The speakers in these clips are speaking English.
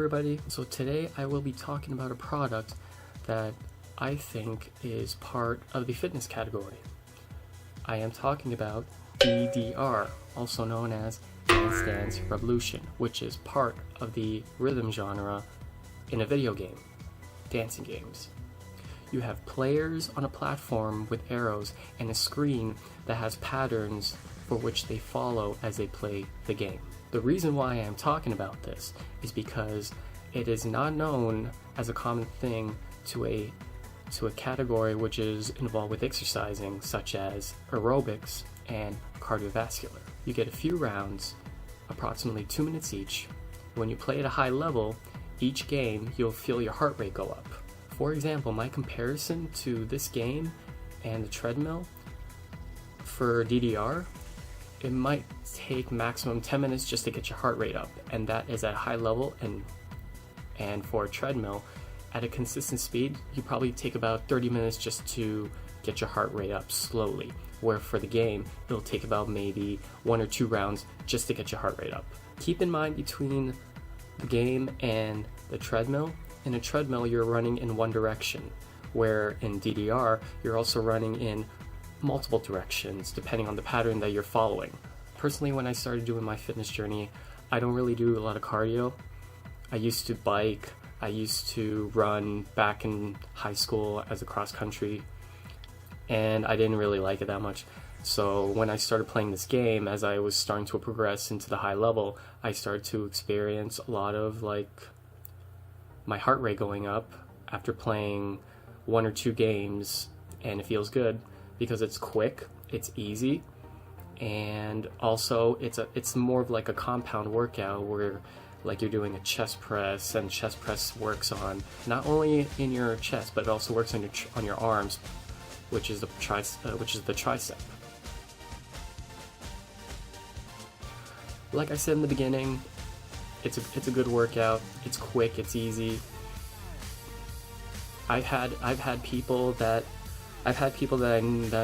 everybody. So today I will be talking about a product that I think is part of the fitness category. I am talking about DDR, also known as Dance Dance Revolution, which is part of the rhythm genre in a video game, dancing games. You have players on a platform with arrows and a screen that has patterns for which they follow as they play the game. The reason why I am talking about this is because it is not known as a common thing to a category which is involved with exercising, such as aerobics and cardiovascular. You get a few rounds, approximately 2 minutes each. When you play at a high level, each game you'll feel your heart rate go up. For example, my comparison to this game and the treadmill for DDR, it might take maximum 10 minutes just to get your heart rate up, and that is at a high level. And for a treadmill, at a consistent speed, you probably take about 30 minutes just to get your heart rate up slowly, where for the game, it'll take about maybe 1 or 2 rounds just to get your heart rate up. Keep in mind, between the game and the treadmill, in a treadmill you're running in one direction, where in DDR you're also running in multiple directions depending on the pattern that you're following. Personally, when I started doing my fitness journey, I don't really do a lot of cardio. I used to bike, I used to run back in high school as a cross country, and I didn't really like it that much. So when I started playing this game, as I was starting to progress into the high level, I started to experience a lot of my heart rate going up after playing 1 or 2 games, and it feels good because it's quick, it's easy, and also it's more of like a compound workout where you're doing a chest press, and chest press works on not only in your chest but it also works on your arms, which is the tricep. Like I said in the beginning, it's a good workout. It's quick, it's easy. I've had people that I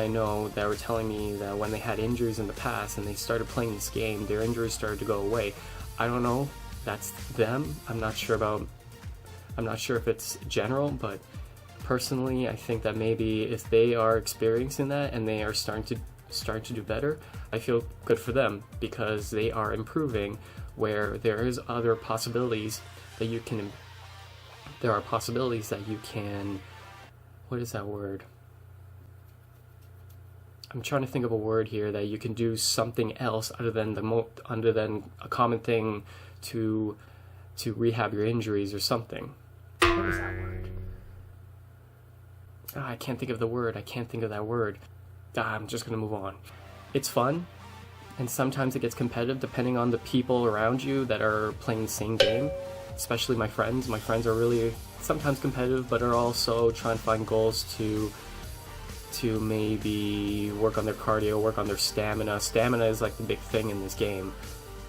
know that were telling me that when they had injuries in the past and they started playing this game, their injuries started to go away. I don't know, that's them. I'm not sure if it's general, but personally I think that maybe if they are experiencing that and they are starting to do better, I feel good for them because they are improving, where there is other possibilities that you can, what is that word? I'm trying to think of a word here, that you can do something else other than a common thing to rehab your injuries or something. What is that word? I can't think of the word. I can't think of that word. I'm just gonna move on. It's fun, and sometimes it gets competitive depending on the people around you that are playing the same game. Especially my friends. My friends are really sometimes competitive, but are also trying to find goals to maybe work on their cardio, work on their stamina. Stamina is like the big thing in this game.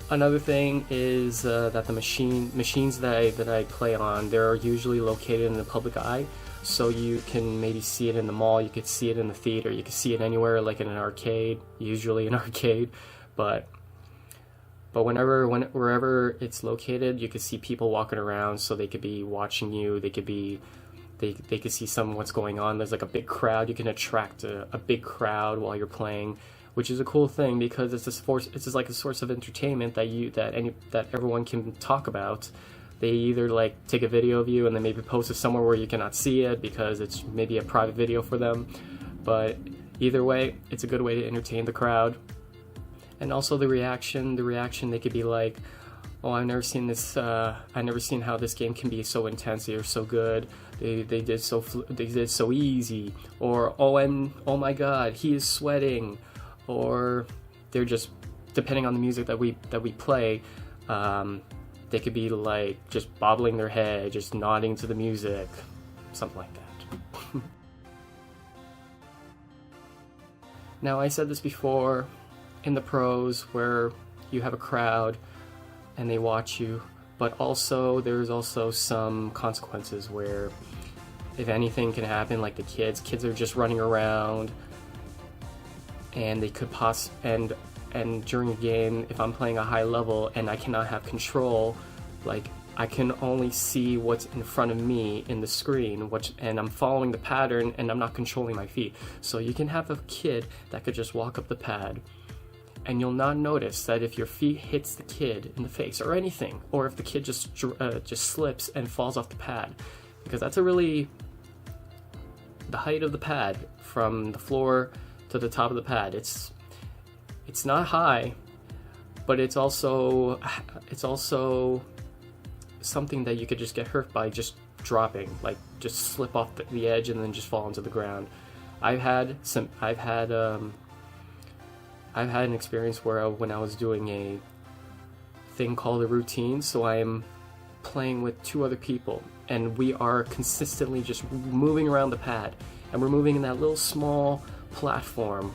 Another thing is that the machines that I play on, they're usually located in the public eye, so you can maybe see it in the mall, you could see it in the theater, you could see it anywhere, like in an arcade, usually an arcade, but wherever it's located, you could see people walking around, so they could be watching you, they could see what's going on. There's like a big crowd, you can attract a big crowd while you're playing, which is a cool thing because it's just like a source of entertainment that everyone can talk about. They either take a video of you and then maybe post it somewhere where you cannot see it because it's maybe a private video for them, but either way, it's a good way to entertain the crowd. And also the reaction, they could be like, oh, I've never seen this, I've never seen how this game can be so intense, they're so good, they did so easy, or oh my god, he is sweating, or they're just, depending on the music that we play, they could be just bobbling their head, just nodding to the music, something like that. Now, I said this before, in the pros where you have a crowd and they watch you, but also there's also some consequences where if anything can happen, like the kids are just running around and they could and during a game, if I'm playing a high level and I cannot have control, I can only see what's in front of me in the screen, and I'm following the pattern, and I'm not controlling my feet. So you can have a kid that could just walk up the pad, and you'll not notice that if your feet hits the kid in the face or anything, or if the kid just slips and falls off the pad, because that's the height of the pad from the floor to the top of the pad. It's not high, but it's also something that you could just get hurt by just dropping, like just slip off the edge and then just fall into the ground. I've had an experience where when I was doing a thing called a routine, so I am playing with 2 other people, and we are consistently just moving around the pad, and we're moving in that little small platform,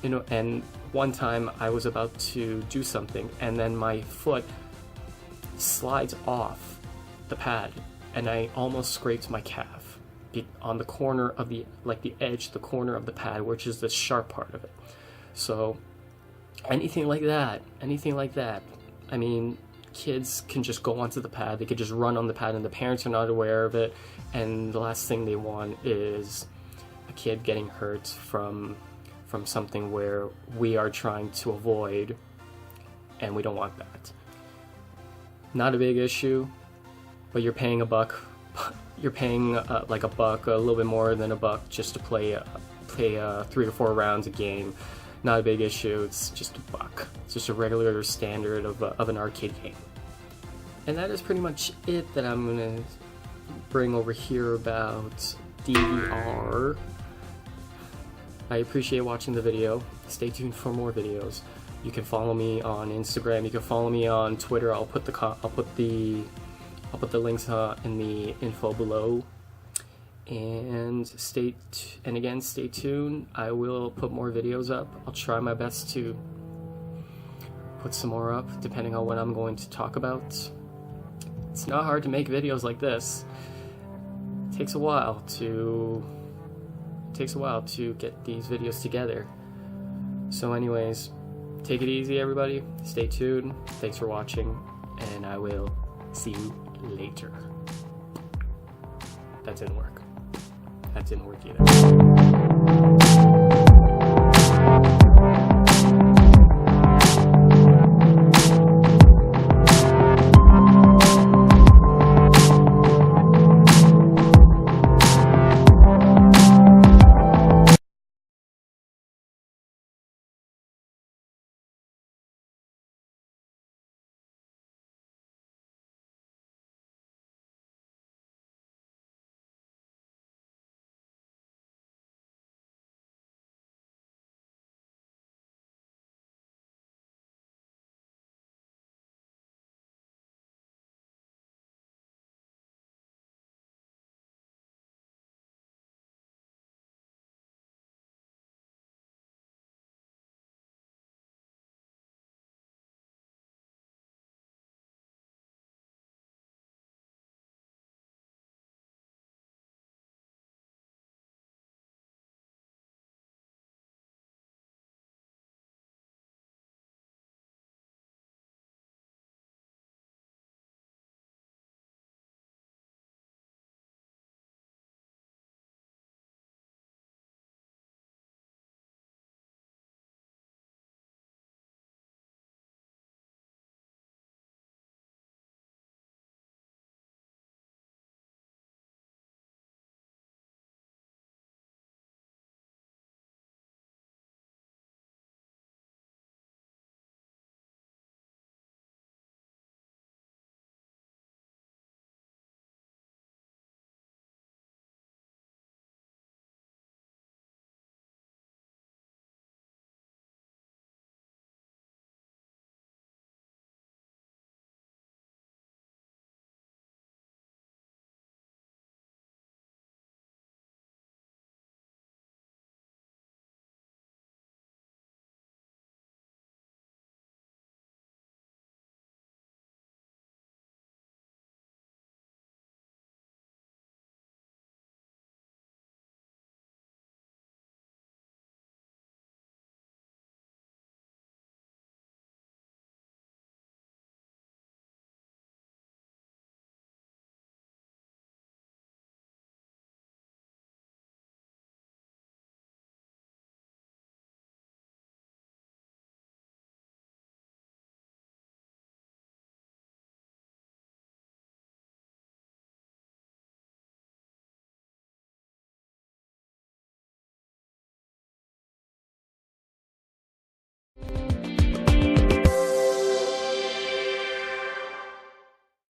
and one time I was about to do something, and then my foot slides off the pad, and I almost scraped my calf on the corner of the edge, the corner of the pad, which is the sharp part of it. So anything like that, I mean, kids can just go onto the pad, they could just run on the pad, and the parents are not aware of it, and the last thing they want is a kid getting hurt from something where we are trying to avoid, and we don't want that. Not a big issue, but you're paying $1. You're paying like $1, a little bit more than $1, just to play 3 or 4 rounds a game. Not a big issue. It's just $1. It's just a regular standard of an arcade game. And that is pretty much it that I'm gonna bring over here about DDR. I appreciate watching the video. Stay tuned for more videos. You can follow me on Instagram. You can follow me on Twitter. I'll put the links in the info below. And stay tuned. I will put more videos up. I'll try my best to put some more up, depending on what I'm going to talk about. It's not hard to make videos like this. It takes a while to get these videos together. So anyways, take it easy, everybody. Stay tuned. Thanks for watching, and I will see you later. That didn't work either.